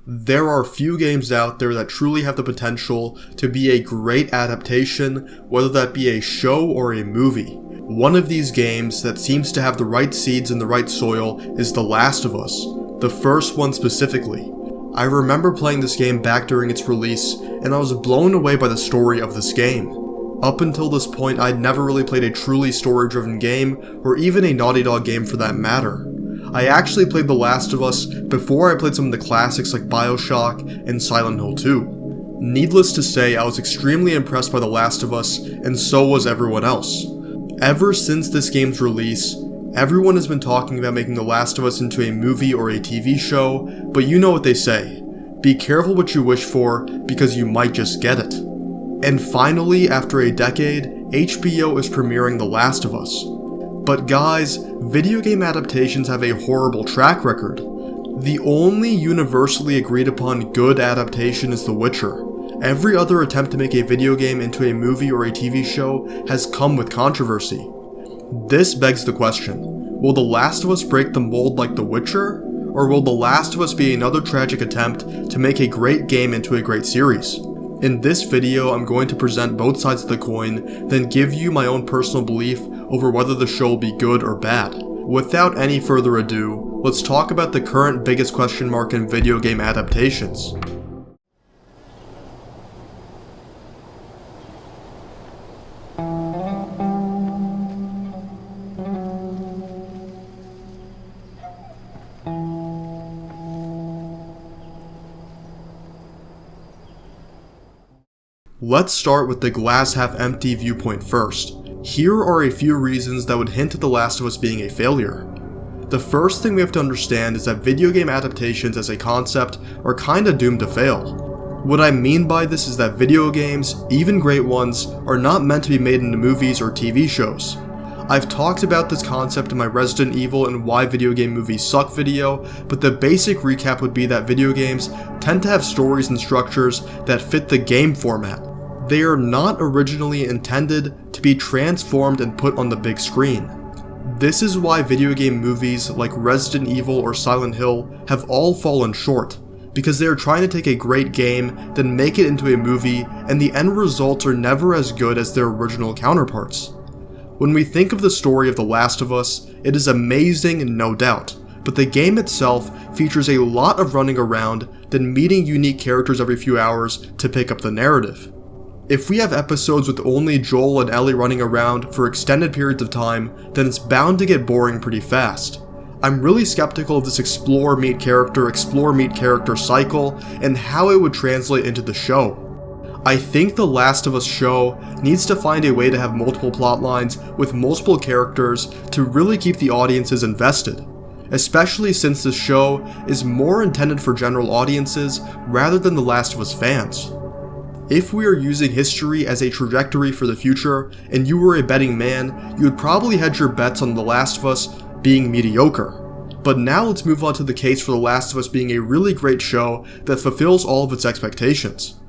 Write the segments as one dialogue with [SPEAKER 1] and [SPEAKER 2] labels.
[SPEAKER 1] There are few games out there that truly have the potential to be a great adaptation, whether that be a show or a movie. One of these games that seems to have the right seeds in the right soil is The Last of Us, the first one specifically. I remember playing this game back during its release, and I was blown away by the story of this game. Up until this point, I'd never really played a truly story-driven game, or even a Naughty Dog game for that matter. I actually played The Last of Us before I played some of the classics like BioShock and Silent Hill 2. Needless to say, I was extremely impressed by The Last of Us, and so was everyone else. Ever since this game's release, everyone has been talking about making The Last of Us into a movie or a TV show, but you know what they say. Be careful what you wish for, because you might just get it. And finally, after a decade, HBO is premiering The Last of Us. But guys, video game adaptations have a horrible track record. The only universally agreed upon good adaptation is The Witcher. Every other attempt to make a video game into a movie or a TV show has come with controversy. This begs the question, will The Last of Us break the mold like The Witcher? Or will The Last of Us be another tragic attempt to make a great game into a great series? In this video, I'm going to present both sides of the coin, then give you my own personal belief over whether the show will be good or bad. Without any further ado, let's talk about the current biggest question mark in video game adaptations. Let's start with the glass half empty viewpoint first. Here are a few reasons that would hint at The Last of Us being a failure. The first thing we have to understand is that video game adaptations as a concept are kinda doomed to fail. What I mean by this is that video games, even great ones, are not meant to be made into movies or TV shows. I've talked about this concept in my Resident Evil and Why Video Game Movies Suck video, but the basic recap would be that video games tend to have stories and structures that fit the game format. They are not originally intended to be transformed and put on the big screen. This is why video game movies like Resident Evil or Silent Hill have all fallen short, because they are trying to take a great game, then make it into a movie, and the end results are never as good as their original counterparts. When we think of the story of The Last of Us, it is amazing, no doubt, but the game itself features a lot of running around, then meeting unique characters every few hours to pick up the narrative. If we have episodes with only Joel and Ellie running around for extended periods of time, then it's bound to get boring pretty fast. I'm really skeptical of this explore meet character cycle and how it would translate into the show. I think The Last of Us show needs to find a way to have multiple plot lines with multiple characters to really keep the audiences invested, especially since the show is more intended for general audiences rather than The Last of Us fans. If we are using history as a trajectory for the future, and you were a betting man, you would probably hedge your bets on The Last of Us being mediocre. But now let's move on to the case for The Last of Us being a really great show that fulfills all of its expectations.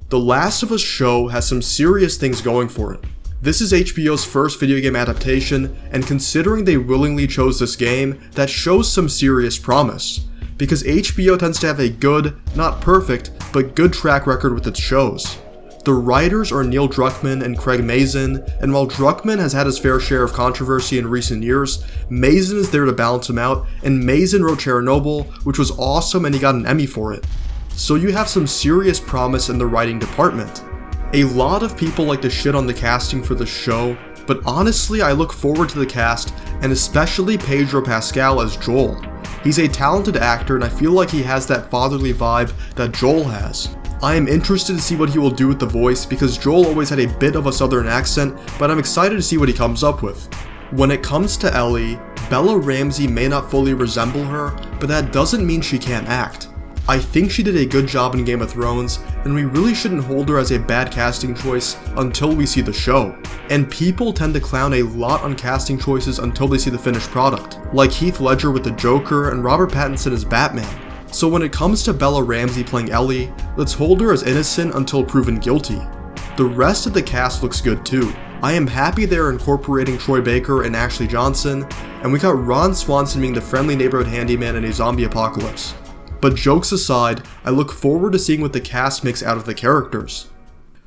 [SPEAKER 1] The Last of Us show has some serious things going for it. This is HBO's first video game adaptation, and considering they willingly chose this game, that shows some serious promise. Because HBO tends to have a good, not perfect, but good track record with its shows. The writers are Neil Druckmann and Craig Mazin, and while Druckmann has had his fair share of controversy in recent years, Mazin is there to balance him out, and Mazin wrote Chernobyl, which was awesome and he got an Emmy for it. So you have some serious promise in the writing department. A lot of people like to shit on the casting for the show, but honestly I look forward to the cast, and especially Pedro Pascal as Joel. He's a talented actor and I feel like he has that fatherly vibe that Joel has. I am interested to see what he will do with the voice because Joel always had a bit of a southern accent, but I'm excited to see what he comes up with. When it comes to Ellie, Bella Ramsey may not fully resemble her, but that doesn't mean she can't act. I think she did a good job in Game of Thrones, and we really shouldn't hold her as a bad casting choice until we see the show. And people tend to clown a lot on casting choices until they see the finished product, like Heath Ledger with the Joker and Robert Pattinson as Batman. So when it comes to Bella Ramsey playing Ellie, let's hold her as innocent until proven guilty. The rest of the cast looks good too. I am happy they're incorporating Troy Baker and Ashley Johnson, and we got Ron Swanson being the friendly neighborhood handyman in a zombie apocalypse. But jokes aside, I look forward to seeing what the cast makes out of the characters.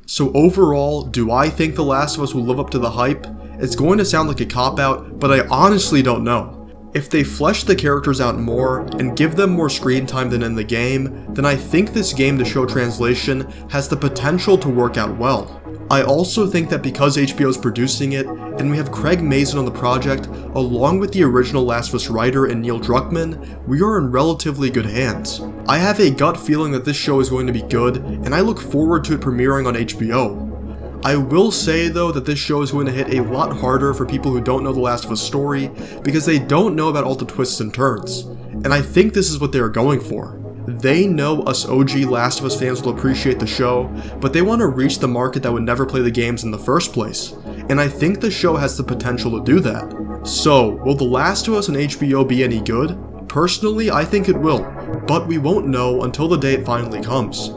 [SPEAKER 1] So overall, do I think The Last of Us will live up to the hype? It's going to sound like a cop-out, but I honestly don't know. If they flesh the characters out more and give them more screen time than in the game, then I think this game to show translation has the potential to work out well. I also think that because HBO is producing it, and we have Craig Mazin on the project, along with the original Last of Us writer and Neil Druckmann, we are in relatively good hands. I have a gut feeling that this show is going to be good, and I look forward to it premiering on HBO. I will say though that this show is going to hit a lot harder for people who don't know the Last of Us story, because they don't know about all the twists and turns, and I think this is what they are going for. They know us OG Last of Us fans will appreciate the show, but they want to reach the market that would never play the games in the first place, and I think the show has the potential to do that. So, will The Last of Us on HBO be any good? Personally, I think it will, but we won't know until the day it finally comes.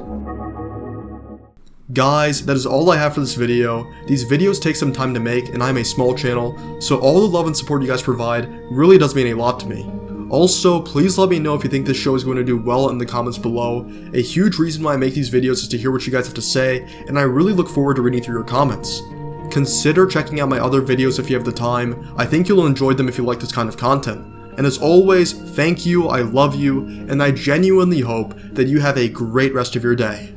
[SPEAKER 1] Guys, that is all I have for this video. These videos take some time to make, and I'm a small channel, so all the love and support you guys provide really does mean a lot to me. Also, please let me know if you think this show is going to do well in the comments below. A huge reason why I make these videos is to hear what you guys have to say, and I really look forward to reading through your comments. Consider checking out my other videos if you have the time. I think you'll enjoy them if you like this kind of content. And as always, thank you, I love you, and I genuinely hope that you have a great rest of your day.